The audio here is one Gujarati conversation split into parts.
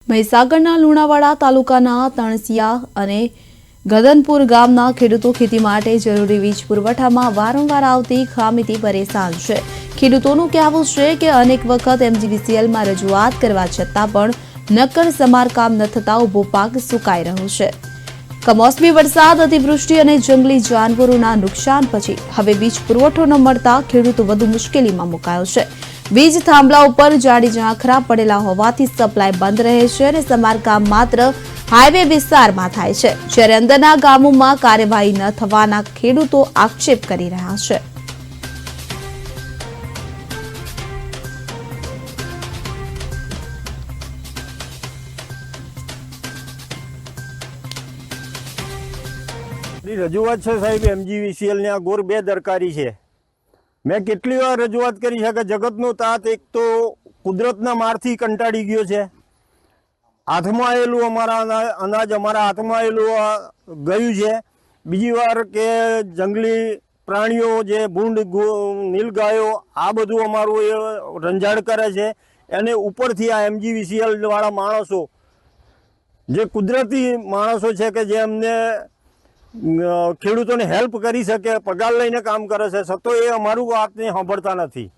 મહીસાગરના લુણાવાડા તાલુકાના તણસિયા અને ગદનપુર ગામના ખેડૂતો ખેતી માટે જરૂરી વીજ પુરવઠામાં વારંવાર આવતી ખામીથી પરેશાન છે। ખેડૂતોનું કહેવું છે કે અનેક વખત એમજીવીસીએલમાં રજૂઆત કરવા છતાં પણ નક્કર સમારકામ ન થતા ઉભો પાક સુકાઈ રહ્યો છે। કમોસમી વરસાદ, અતિવૃષ્ટિ અને જંગલી જાનવરોના નુકસાન પછી હવે વીજ પુરવઠો ન મળતા ખેડૂતો વધુ મુશ્કેલીમાં મુકાયો છે। વીજ થાંભલા ઉપર જાડી ઝાંખરા પડેલા હોવાથી સપ્લાય બંધ રહે છે અને સમારકામ માત્ર હાઈવે વિસ્તારમાં થાય છે, જ્યારે અંદરના ગામોમાં કાર્યવાહી ન થવાના ખેડૂતો આક્ષેપ કરી રહ્યા છે। રજૂઆત છે સાહેબ, એમજીવીસીએલ ની આ ગોર બેદરકારી છે। મેં કેટલી વાર રજૂઆત કરી છે કે જગતનો તાત એક તો કુદરતના મારથી કંટાળી ગયો છે। હાથમાં આવેલું અમારા અનાજ અમારા હાથમાં આવેલું ગયું છે। બીજી વાર કે જંગલી પ્રાણીઓ જે ભૂંડ નીલગાયો આ બધું અમારું એ રંજાડ કરે છે। એને ઉપરથી આ એમજીવીસીએલ વાળા માણસો જે કુદરતી માણસો છે કે જે અમને ખેડૂતોને હેલ્પ કરી શકે, પગાર લઈને કામ કરે છે, છતાં એ અમારું વાતને સાંભળતા નથી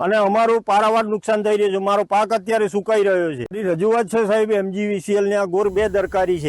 અને અમારું પારાવાર નુકસાન થઈ રહ્યું છે। મારો પાક અત્યારે સુકાઈ રહ્યો છે। રજૂઆત છે સાહેબ, એમજીવીસીએલ ની આ ગોર બેદરકારી છે।